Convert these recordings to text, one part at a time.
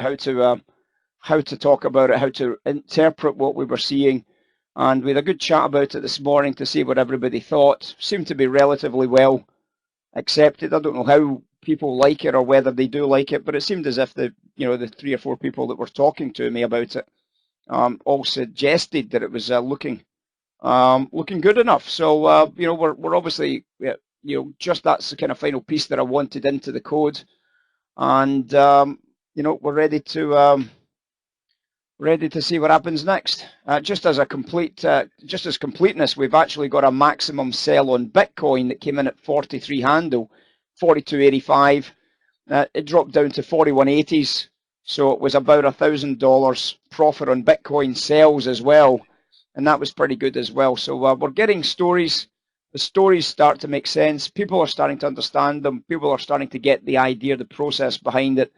how to talk about it, how to interpret what we were seeing. And we had a good chat about it this morning to see what everybody thought. Seemed to be relatively well accepted. I don't know how people like it or whether they do like it, but it seemed as if the 3 or 4 people that were talking to me about it all suggested that it was looking good enough. So we're obviously just that's the kind of final piece that I wanted into the code, and we're ready to see what happens next. Just as completeness, we've actually got a maximum sell on Bitcoin that came in at 43 handle, 42.85. It dropped down to 41.80s, so it was about $1,000 profit on Bitcoin sales as well, and that was pretty good as well. So we're getting stories. The stories start to make sense. People are starting to understand them. People are starting to get the idea, the process behind it,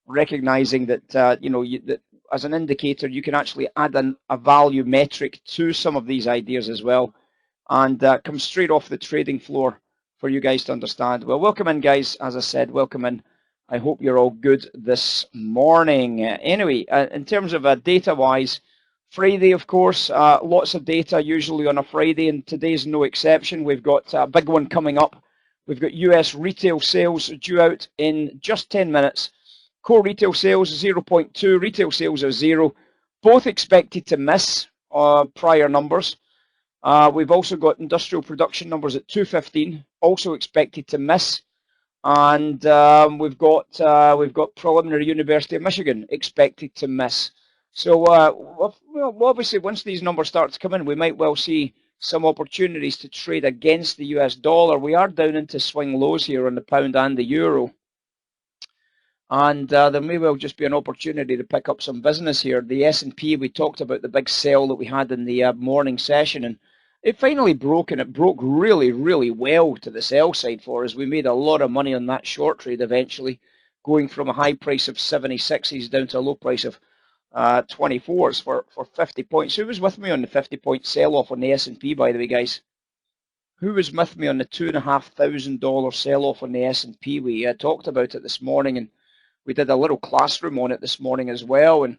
recognizing that that as an indicator, you can actually add a value metric to some of these ideas as well, and come straight off the trading floor for you guys to understand. Well, welcome in, guys. As I said, welcome in. I hope you're all good this morning. Anyway, in terms of data-wise, Friday, of course, lots of data usually on a Friday, and today's no exception. We've got a big one coming up. We've got US retail sales due out in just 10 minutes. Core retail sales 0.2, retail sales are 0, both expected to miss prior numbers. We've also got industrial production numbers at 215, also expected to miss. And we've got preliminary University of Michigan expected to miss. So well, obviously, once these numbers start to come in, we might well see some opportunities to trade against the US dollar. We are down into swing lows here on the pound and the euro, and there may well just be an opportunity to pick up some business here. The S&P, we talked about the big sell that we had in the morning session, and it finally broke, and it broke really, really well to the sell side for us. We made a lot of money on that short trade eventually, going from a high price of 76s down to a low price of 24s for 50 points. Who was with me on the 50-point sell-off on the S&P, by the way, guys? Who was with me on the $2,500 sell-off on the S&P? We talked about it this morning, and we did a little classroom on it this morning as well. And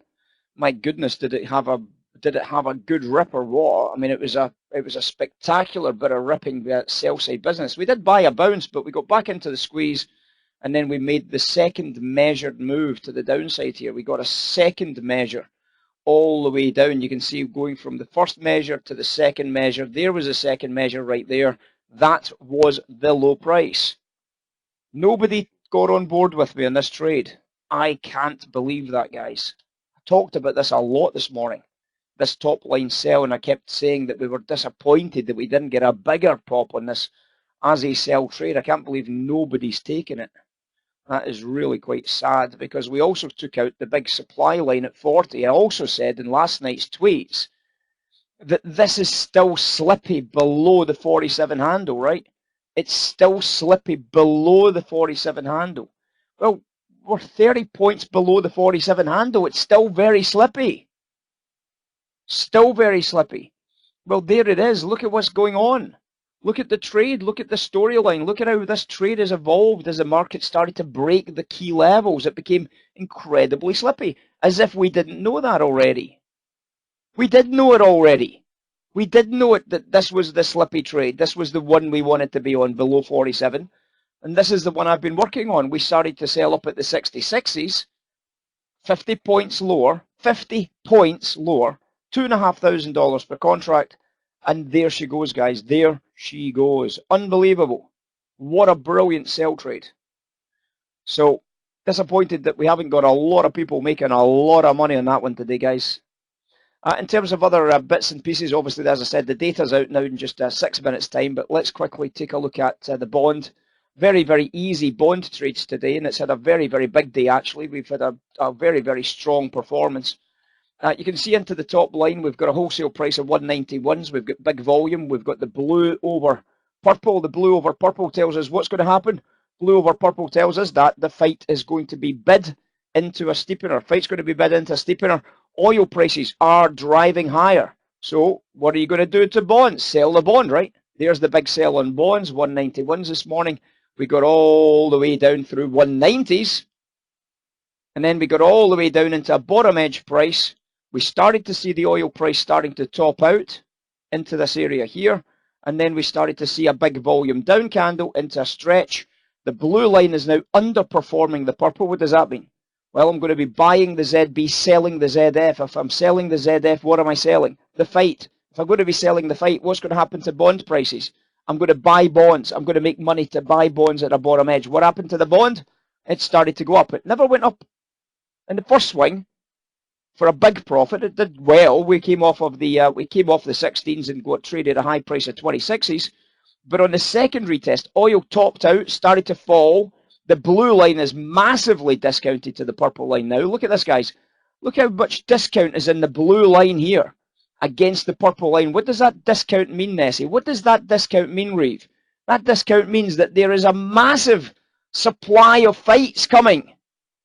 my goodness, did it have a good rip or what? I mean, it was a spectacular bit of ripping sell side business. We did buy a bounce, but we got back into the squeeze, and then we made the second measured move to the downside here. We got a second measure all the way down. You can see going from the first measure to the second measure. There was a second measure right there. That was the low price. Nobody got on board with me on this trade. I can't believe that, guys. I talked about this a lot this morning, this top line sell, and I kept saying that we were disappointed that we didn't get a bigger pop on this as a sell trade. I can't believe nobody's taken it. That is really quite sad, because we also took out the big supply line at 40. I also said in last night's tweets that this is still slippy below the 47 handle, right? It's still slippy below the 47 handle. Well, we're 30 points below the 47 handle. It's still very slippy. Still very slippy. Well, there it is. Look at what's going on. Look at the trade. Look at the storyline. Look at how this trade has evolved as the market started to break the key levels. It became incredibly slippy, as if we didn't know that already. We did know it already. We did know it, that this was the slippy trade. This was the one we wanted to be on, below 47. And this is the one I've been working on. We started to sell up at the 66s, 50 points lower, 50 points lower, $2,500 per contract. And there she goes, guys. There she goes. Unbelievable. What a brilliant sell trade. So disappointed that we haven't got a lot of people making a lot of money on that one today, guys. In terms of other bits and pieces, obviously, as I said, the data's out now in just 6 minutes' time, but let's quickly take a look at the bond. Very, very easy bond trades today, and it's had a very, very big day, actually. We've had a very, very strong performance. You can see into the top line, we've got a wholesale price of 191s. We've got big volume. We've got the blue over purple. The blue over purple tells us what's going to happen. Blue over purple tells us that the fight is going to be bid into a steepener. Fight's going to be bid into a steepener. Oil prices are driving higher. So what are you going to do to bonds? Sell the bond, right? There's the big sell on bonds, 191s this morning. We got all the way down through 190s. And then we got all the way down into a bottom edge price. We started to see the oil price starting to top out into this area here. And then we started to see a big volume down candle into a stretch. The blue line is now underperforming the purple. What does that mean? Well, I'm going to be buying the ZB, selling the ZF. If I'm selling the ZF, what am I selling? The fight. If I'm going to be selling the fight, what's going to happen to bond prices? I'm going to buy bonds. I'm going to make money to buy bonds at a bottom edge. What happened to the bond? It started to go up. It never went up in the first swing for a big profit. It did well. We came off of the 16s and got traded at a high price of 26s. But on the second retest, oil topped out, started to fall. The blue line is massively discounted to the purple line now. Look at this, guys. Look how much discount is in the blue line here against the purple line. What does that discount mean, Nessie? What does that discount mean, Reeve? That discount means that there is a massive supply of fights coming.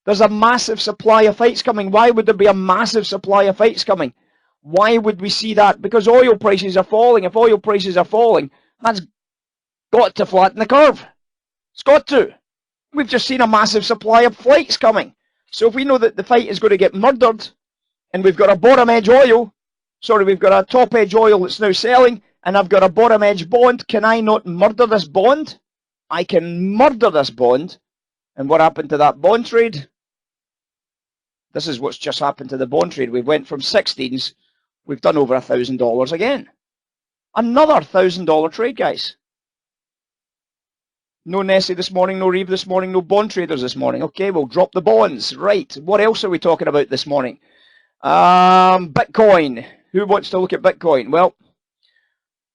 There's a massive supply of fights coming. Why would there be a massive supply of fights coming? Why would we see that? Because oil prices are falling. If oil prices are falling, that's got to flatten the curve. It's got to. We've just seen a massive supply of flights coming. So if we know that the fight is going to get murdered, and we've got a bottom edge oil, sorry, we've got a top edge oil that's now selling, and I've got a bottom edge bond, can I not murder this bond? I can murder this bond. And what happened to that bond trade? This is what's just happened to the bond trade. We went from 16s, we've done over $1,000 again. Another $1,000 trade, guys. No Nessie this morning, no Reeve this morning, no bond traders this morning. Okay, we'll drop the bonds. Right, what else are we talking about this morning? Bitcoin. Who wants to look at Bitcoin? Well,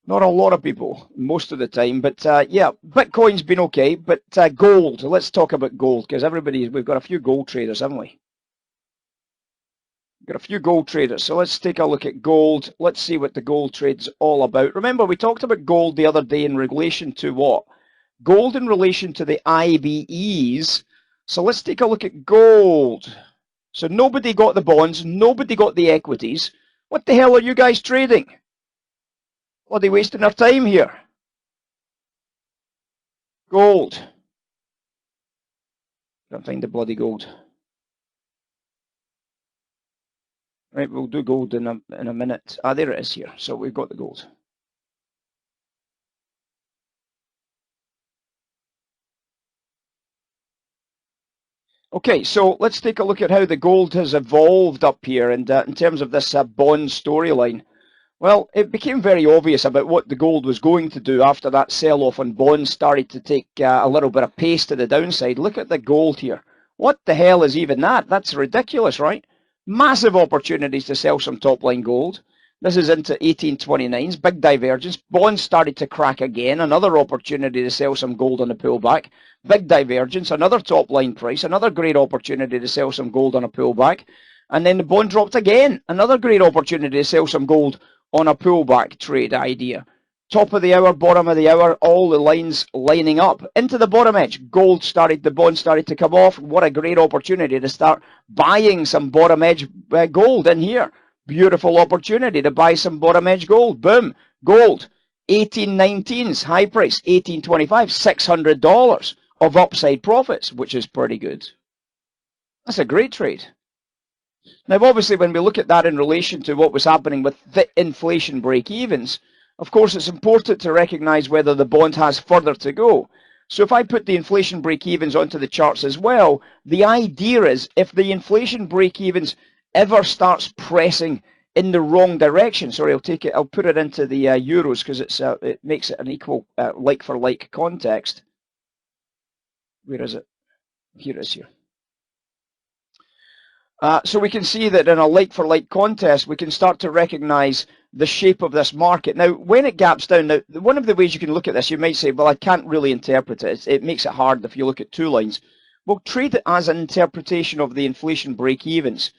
not a lot of people most of the time, but yeah, Bitcoin's been okay. But gold, let's talk about gold, because we've got a few gold traders, haven't we? Got a few gold traders, so let's take a look at gold. Let's see what the gold trade's all about. Remember, we talked about gold the other day in relation to what? Gold in relation to the IBEs. So let's take a look at gold. So nobody got the bonds, nobody got the equities. What the hell are you guys trading? Are they wasting their time here? Gold. Can't find the bloody gold. Right, we'll do gold in a minute. Ah, there it is here. So we've got the gold. Okay, so let's take a look at how the gold has evolved up here, and in terms of this bond storyline. Well, it became very obvious about what the gold was going to do after that sell-off on bonds started to take a little bit of pace to the downside. Look at the gold here. What the hell is even that? That's ridiculous, right? Massive opportunities to sell some top-line gold. This is into 1829s, big divergence. Bonds started to crack again, another opportunity to sell some gold on a pullback. Big divergence, another top-line price, another great opportunity to sell some gold on a pullback. And then the bond dropped again, another great opportunity to sell some gold on a pullback trade idea. Top of the hour, bottom of the hour, all the lines lining up. Into the bottom edge, the bond started to come off. What a great opportunity to start buying some bottom edge gold in here. Beautiful opportunity to buy some bottom edge gold. Boom, gold, 1819s, high price, 1825, $600 of upside profits, which is pretty good. That's a great trade. Now, obviously, when we look at that in relation to what was happening with the inflation break-evens, of course, it's important to recognize whether the bond has further to go. So if I put the inflation break-evens onto the charts as well, the idea is if the inflation break-evens ever starts pressing in the wrong direction, sorry, I'll put it into the euros because it makes it an equal like-for-like context. Where is it? Here it is here. So we can see that in a like-for-like contest, we can start to recognize the shape of this market. Now, when it gaps down, now, one of the ways you can look at this, you might say, well, I can't really interpret it. It makes it hard if you look at two lines. Well, treat it as an interpretation of the inflation break-evens.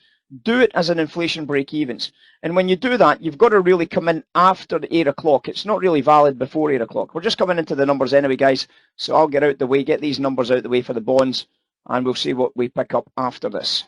Do it as an inflation break-evens. And when you do that, you've got to really come in after the 8 o'clock. It's not really valid before 8 o'clock. We're just coming into the numbers anyway, guys. So I'll get out the way, get these numbers out the way for the bonds, and we'll see what we pick up after this.